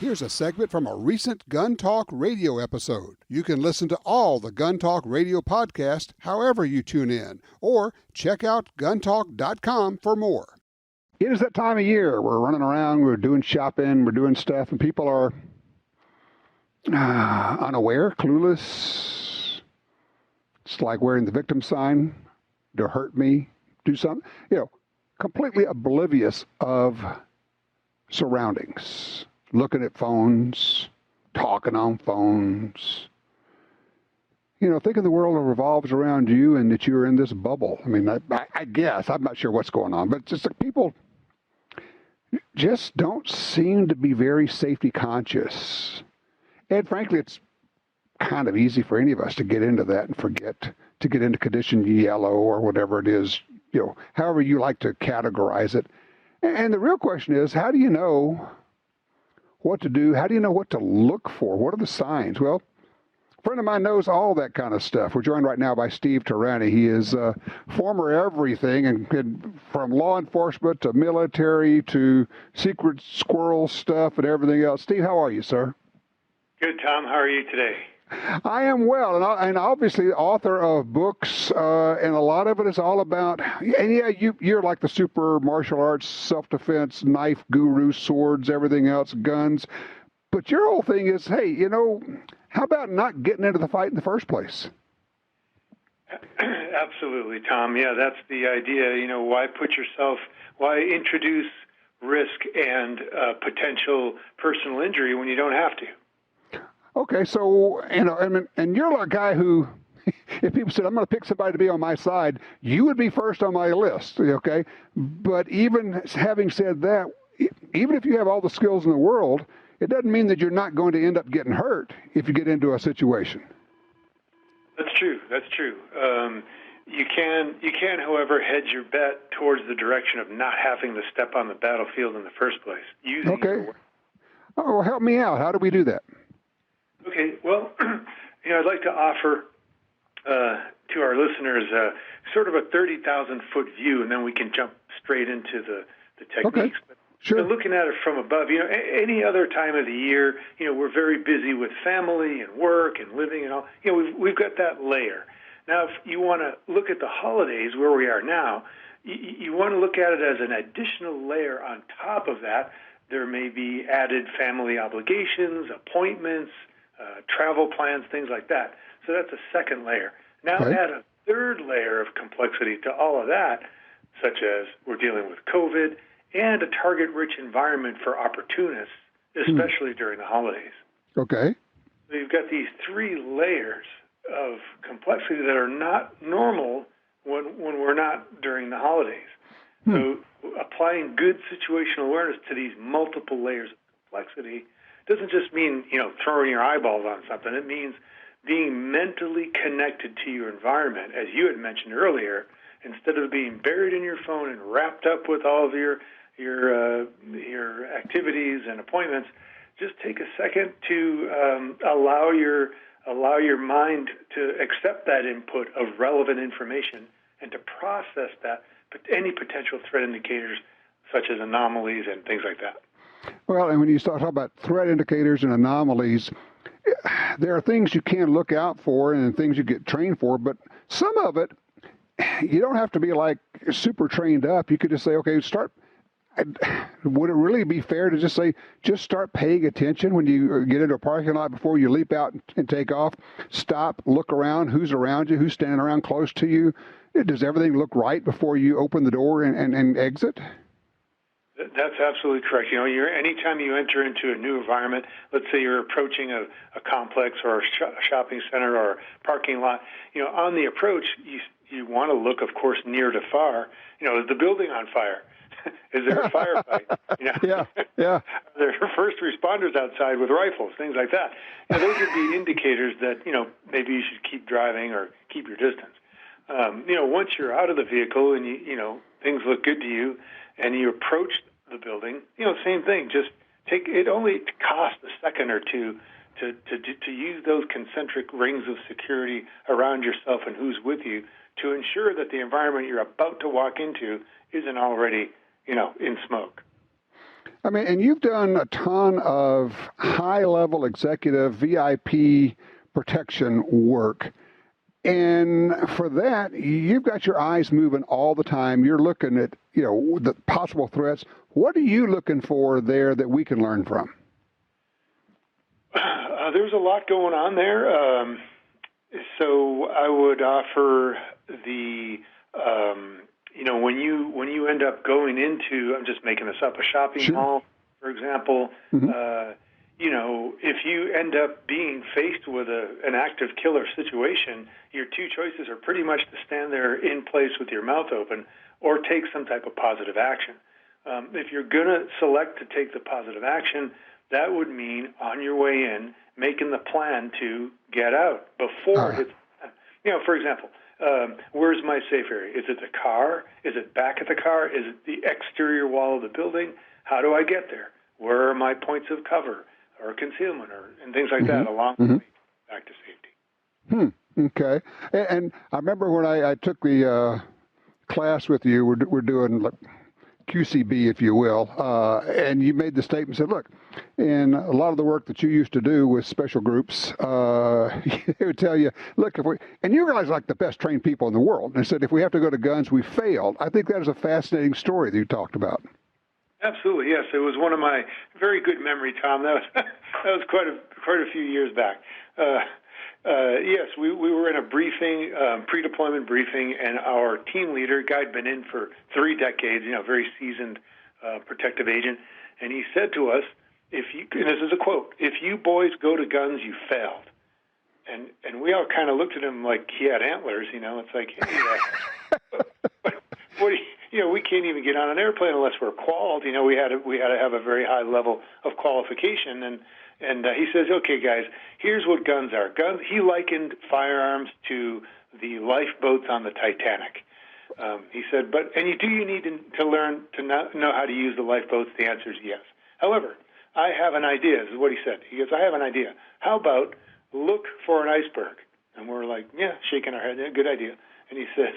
Here's a segment from a recent Gun Talk radio episode. You can listen to all the Gun Talk radio podcasts however you tune in, or check out guntalk.com for more. It is that time of year. We're running around, we're doing shopping, we're doing stuff, and people are unaware, clueless. It's like wearing the victim sign. To hurt me, do something. Completely oblivious of surroundings. Looking at phones, talking on phones. Thinking the world revolves around you and that you're in this bubble. I mean, I guess. I'm not sure what's going on. But just like people just don't seem to be very safety conscious. And frankly, it's kind of easy for any of us to get into that and forget to get into condition yellow or whatever it is, however you like to categorize it. And the real question is, how do you know what to do? How do you know what to look for? What are the signs? Well, a friend of mine knows all that kind of stuff. We're joined right now by Steve Tarani. He is former everything, and from law enforcement to military to secret squirrel stuff and everything else. Steve, how are you, sir? Good, Tom. How are you today? I am well, and obviously author of books, and a lot of it is all about, and yeah, you're like the super martial arts, self-defense, knife guru, swords, everything else, guns. But your whole thing is, hey, how about not getting into the fight in the first place? Absolutely, Tom. Yeah, that's the idea. Why introduce risk and potential personal injury when you don't have to? Okay, so, and you're a guy who, if people said, I'm going to pick somebody to be on my side, you would be first on my list, okay? But even having said that, even if you have all the skills in the world, it doesn't mean that you're not going to end up getting hurt if you get into a situation. That's true. You can, however, hedge your bet towards the direction of not having to step on the battlefield in the first place. Okay. Oh, help me out. How do we do that? Okay, well, I'd like to offer to our listeners sort of a 30,000-foot view, and then we can jump straight into the techniques. Okay. But, sure. Looking at it from above, any other time of the year, we're very busy with family and work and living and all. We've got that layer. Now, if you want to look at the holidays where we are now, you want to look at it as an additional layer on top of that. There may be added family obligations, appointments, travel plans, things like that. So that's a second layer. Now add a third layer of complexity to all of that, such as we're dealing with COVID and a target-rich environment for opportunists, especially during the holidays. Okay. So you've got these three layers of complexity that are not normal when we're not during the holidays. So applying good situational awareness to these multiple layers of complexity doesn't just mean, throwing your eyeballs on something. It means being mentally connected to your environment, as you had mentioned earlier, instead of being buried in your phone and wrapped up with all of your activities and appointments. Just take a second to allow your mind to accept that input of relevant information and to process that, any potential threat indicators such as anomalies and things like that. Well, and when you start talking about threat indicators and anomalies, there are things you can look out for and things you get trained for, but some of it, you don't have to be like super trained up. You could just say, okay, would it really be fair to just start paying attention when you get into a parking lot before you leap out and take off? Stop, look around, who's around you, who's standing around close to you. Does everything look right before you open the door and exit? That's absolutely correct. Anytime you enter into a new environment, let's say you're approaching a complex or a shopping center or a parking lot, on the approach, you want to look, of course, near to far. Is the building on fire? Is there a firefight? Yeah. Are there first responders outside with rifles, things like that? Those would be indicators that, maybe you should keep driving or keep your distance. Once you're out of the vehicle and things look good to you and you approach the building, same thing. Just it only costs a second or two to use those concentric rings of security around yourself and who's with you to ensure that the environment you're about to walk into isn't already, in smoke. I mean, and you've done a ton of high-level executive VIP protection work. And for that, you've got your eyes moving all the time. You're looking at, the possible threats. What are you looking for there that we can learn from? There's a lot going on there. So I would offer when you end up going into, I'm just making this up, a shopping mall, for example, if you end up being faced with an active killer situation, your two choices are pretty much to stand there in place with your mouth open or take some type of positive action. If you're going to select to take the positive action, that would mean on your way in, making the plan to get out before it's, for example, where's my safe area? Is it the car? Is it back at the car? Is it the exterior wall of the building? How do I get there? Where are my points of cover or concealment and things like that along the way back to safety? Okay. And I remember when I took the class with you, we're doing like QCB, if you will, and you made the statement, said, look, in a lot of the work that you used to do with special groups, they would tell you, look, and you realize like the best trained people in the world, and said, if we have to go to guns, we failed. I think that is a fascinating story that you talked about. Absolutely, yes. It was one of my very good memory, Tom. That was quite a few years back. Yes, we were in a briefing, pre-deployment briefing, and our team leader, guy had been in for 3 decades, very seasoned protective agent, and he said to us, and this is a quote, "If you boys go to guns, you failed." And we all kind of looked at him like he had antlers, It's like, what do you, we can't even get on an airplane unless we're qualified. We had to have a very high level of qualification, and he says, okay, guys, here's what guns are. Guns. He likened firearms to the lifeboats on the Titanic. He said, you need to learn to know how to use the lifeboats? The answer is yes. However, I have an idea. This is what he said. He goes, I have an idea. How about look for an iceberg? And we're like, yeah, shaking our head. Yeah, good idea. And he says,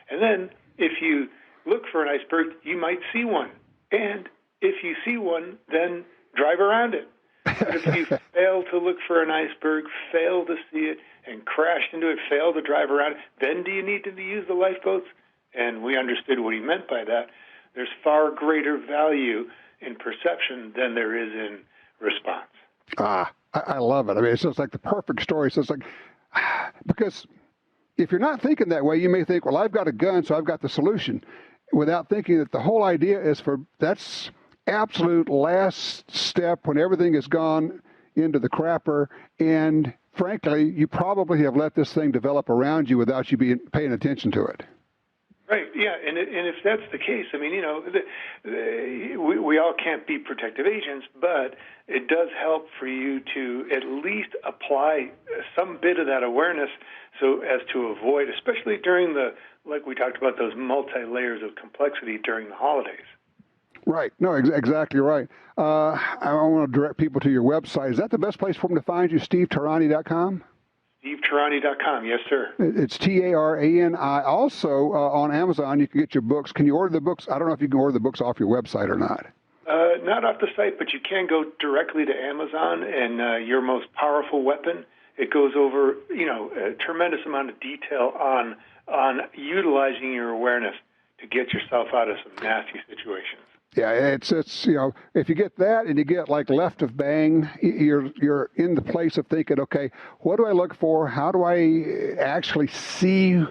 and then if you look for an iceberg, you might see one. And if you see one, then drive around it. But if you fail to look for an iceberg, fail to see it, and crash into it, fail to drive around it, then do you need to use the lifeboats? And we understood what he meant by that. There's far greater value in perception than there is in response. I love it. I mean, it's just like the perfect story. So it's like, because if you're not thinking that way, you may think, well, I've got a gun, so I've got the solution, without thinking that the whole idea is that's absolute last step when everything has gone into the crapper. And frankly, you probably have let this thing develop around you without you paying attention to it. Right. Yeah. And if that's the case, I mean, we all can't be protective agents, but it does help for you to at least apply some bit of that awareness so as to avoid, especially during like we talked about, those multi-layers of complexity during the holidays. Right. No, exactly right. I want to direct people to your website. Is that the best place for them to find you, SteveTarani.com? SteveTarani.com, yes, sir. It's Tarani. Also, on Amazon, you can get your books. Can you order the books? I don't know if you can order the books off your website or not. Not off the site, but you can go directly to Amazon, and your most powerful weapon, it goes over, a tremendous amount of detail on utilizing your awareness to get yourself out of some nasty situations. Yeah, it's if you get that and you get like left of bang, you're in the place of thinking, okay, what do I look for? How do I actually see?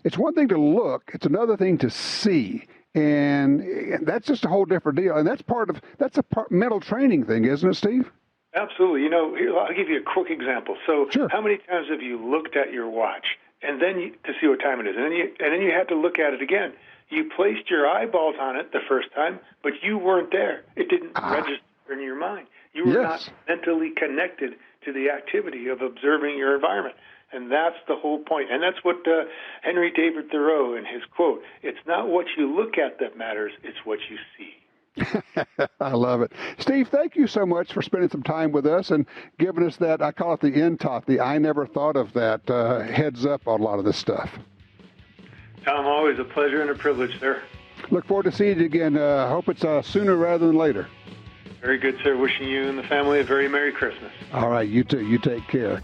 It's one thing to look; it's another thing to see, and that's just a whole different deal. And that's a mental training thing, isn't it, Steve? Absolutely. Here, I'll give you a quick example. So, sure. How many times have you looked at your watch and then to see what time it is, and then you had to look at it again? You placed your eyeballs on it the first time, but you weren't there. It didn't register in your mind. You were not mentally connected to the activity of observing your environment. And that's the whole point. And that's what Henry David Thoreau in his quote, it's not what you look at that matters, it's what you see. I love it. Steve, thank you so much for spending some time with us and giving us that, I call it the NTOT, the I never thought of that heads up on a lot of this stuff. Tom, always a pleasure and a privilege, sir. Look forward to seeing you again. Hope it's sooner rather than later. Very good, sir. Wishing you and the family a very Merry Christmas. All right, you too. You take care.